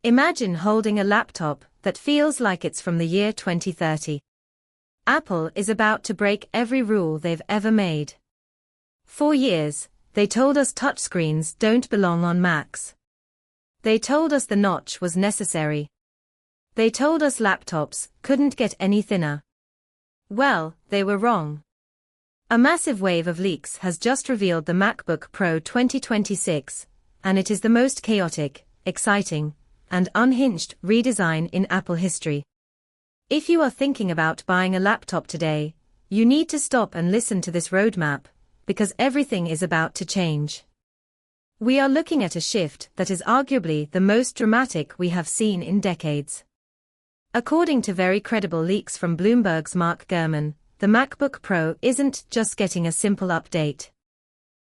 Imagine holding a laptop that feels like it's from the year 2030. Apple is about to break every rule they've ever made. For years, they told us touchscreens don't belong on Macs. They told us the notch was necessary. They told us laptops couldn't get any thinner. Well, they were wrong. A massive wave of leaks has just revealed the MacBook Pro 2026, and it is the most chaotic, exciting, and unhinged redesign in Apple history. If you are thinking about buying a laptop today, you need to stop and listen to this roadmap, because everything is about to change. We are looking at a shift that is arguably the most dramatic we have seen in decades. According to very credible leaks from Bloomberg's Mark Gurman, the MacBook Pro isn't just getting a simple update.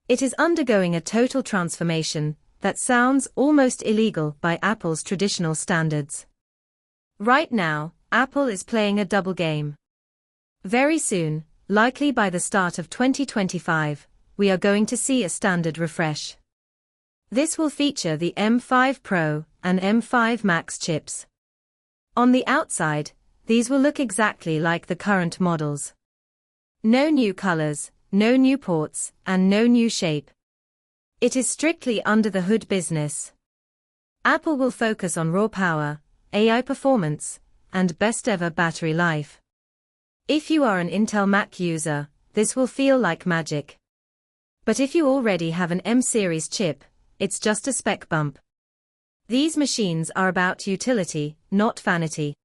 It is undergoing a total transformation that sounds almost illegal by Apple's traditional standards. Right now, Apple is playing a double game. Very soon, likely by the start of 2025, we are going to see a standard refresh. This will feature the M5 Pro and M5 Max chips. On the outside, these will look exactly like the current models. No new colors, no new ports, and no new shape. It is strictly under-the-hood business. Apple will focus on raw power, AI performance, and best-ever battery life. If you are an Intel Mac user, this will feel like magic. But if you already have an M-series chip, it's just a spec bump. These machines are about utility, not vanity.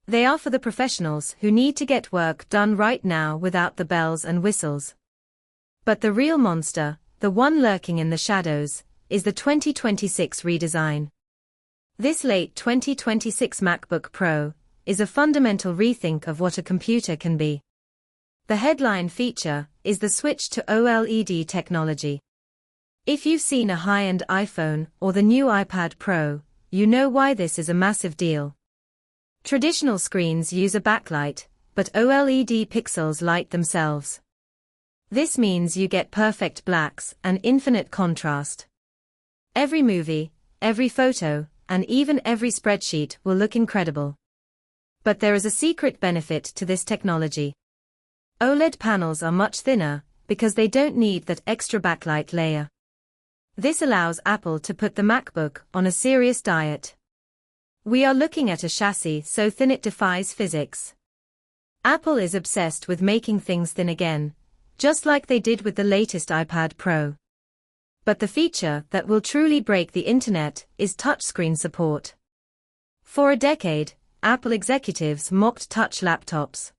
They are for the professionals who need to get work done right now without the bells and whistles. But the real monster, the one lurking in the shadows, is the 2026 redesign. This late 2026 MacBook Pro is a fundamental rethink of what a computer can be. The headline feature is the switch to OLED technology. If you've seen a high-end iPhone or the new iPad Pro, you know why this is a massive deal. Traditional screens use a backlight, but OLED pixels light themselves. This means you get perfect blacks and infinite contrast. Every movie, every photo, and even every spreadsheet will look incredible. But there is a secret benefit to this technology. OLED panels are much thinner because they don't need that extra backlight layer. This allows Apple to put the MacBook on a serious diet. We are looking at a chassis so thin it defies physics. Apple is obsessed with making things thin again, just like they did with the latest iPad Pro. But the feature that will truly break the internet is touchscreen support. For a decade, Apple executives mocked touch laptops.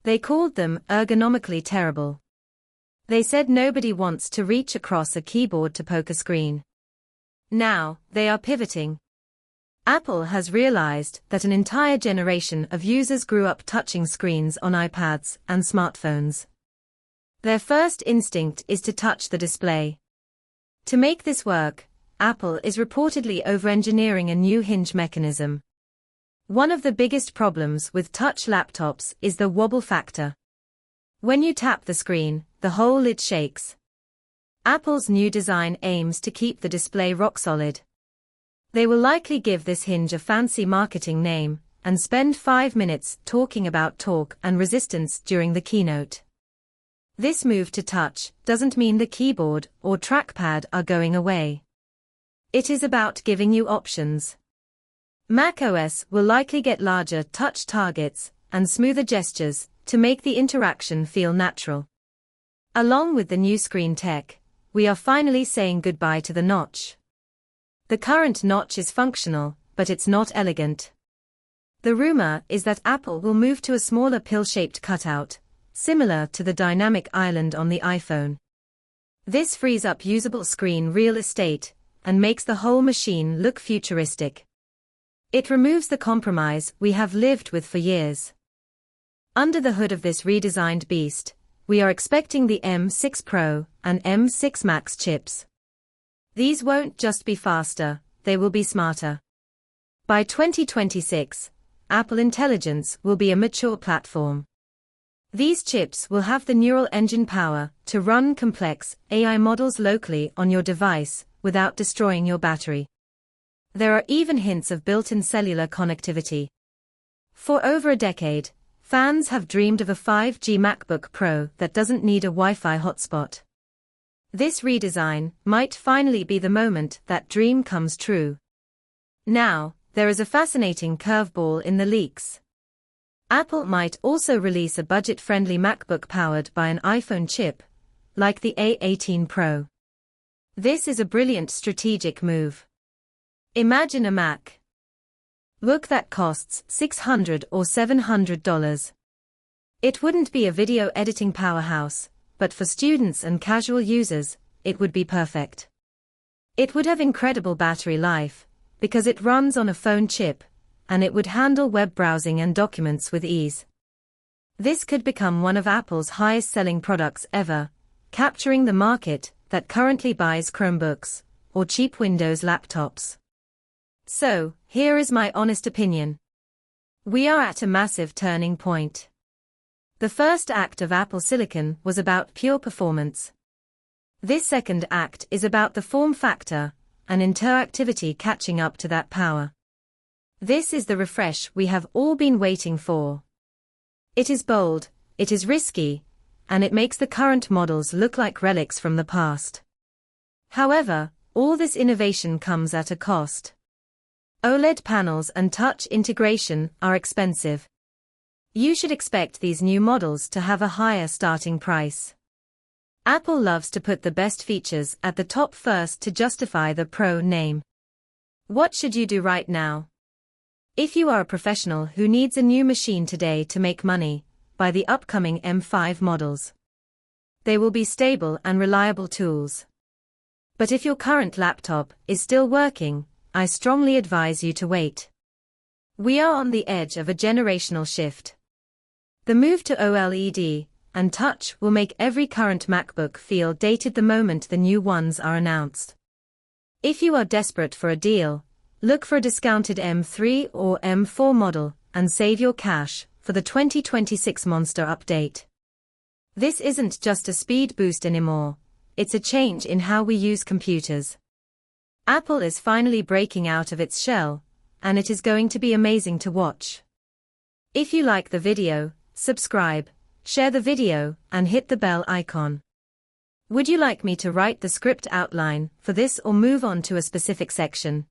They called them ergonomically terrible. They said nobody wants to reach across a keyboard to poke a screen. Now, they are pivoting. Apple has realized that an entire generation of users grew up touching screens on iPads and smartphones. Their first instinct is to touch the display. To make this work, Apple is reportedly over-engineering a new hinge mechanism. One of the biggest problems with touch laptops is the wobble factor. When you tap the screen, the whole lid shakes. Apple's new design aims to keep the display rock solid. They will likely give this hinge a fancy marketing name, and spend 5 minutes talking about torque and resistance during the keynote. This move to touch doesn't mean the keyboard or trackpad are going away. It is about giving you options. macOS will likely get larger touch targets and smoother gestures to make the interaction feel natural. Along with the new screen tech, we are finally saying goodbye to the notch. The current notch is functional, but it's not elegant. The rumor is that Apple will move to a smaller pill-shaped cutout, similar to the dynamic island on the iPhone. This frees up usable screen real estate and makes the whole machine look futuristic. It removes the compromise we have lived with for years. Under the hood of this redesigned beast, we are expecting the M6 Pro and M6 Max chips. These won't just be faster, they will be smarter. By 2026, Apple Intelligence will be a mature platform. These chips will have the neural engine power to run complex AI models locally on your device without destroying your battery. There are even hints of built-in cellular connectivity. For over a decade, fans have dreamed of a 5G MacBook Pro that doesn't need a Wi-Fi hotspot. This redesign might finally be the moment that dream comes true. Now, there is a fascinating curveball in the leaks. Apple might also release a budget-friendly MacBook powered by an iPhone chip, like the A18 Pro. This is a brilliant strategic move. Imagine a MacBook that costs $600 or $700. It wouldn't be a video editing powerhouse, but for students and casual users, it would be perfect. It would have incredible battery life, because it runs on a phone chip, and it would handle web browsing and documents with ease. This could become one of Apple's highest-selling products ever, capturing the market that currently buys Chromebooks or cheap Windows laptops. So, here is my honest opinion. We are at a massive turning point. The first act of Apple Silicon was about pure performance. This second act is about the form factor and interactivity catching up to that power. This is the refresh we have all been waiting for. It is bold, it is risky, and it makes the current models look like relics from the past. However, all this innovation comes at a cost. OLED panels and touch integration are expensive. You should expect these new models to have a higher starting price. Apple loves to put the best features at the top first to justify the Pro name. What should you do right now? If you are a professional who needs a new machine today to make money, buy the upcoming M5 models. They will be stable and reliable tools. But if your current laptop is still working, I strongly advise you to wait. We are on the edge of a generational shift. The move to OLED and touch will make every current MacBook feel dated the moment the new ones are announced. If you are desperate for a deal, look for a discounted M3 or M4 model and save your cash for the 2026 Monster update. This isn't just a speed boost anymore, it's a change in how we use computers. Apple is finally breaking out of its shell, and it is going to be amazing to watch. If you like the video, subscribe, share the video, and hit the bell icon. Would you like me to write the script outline for this or move on to a specific section?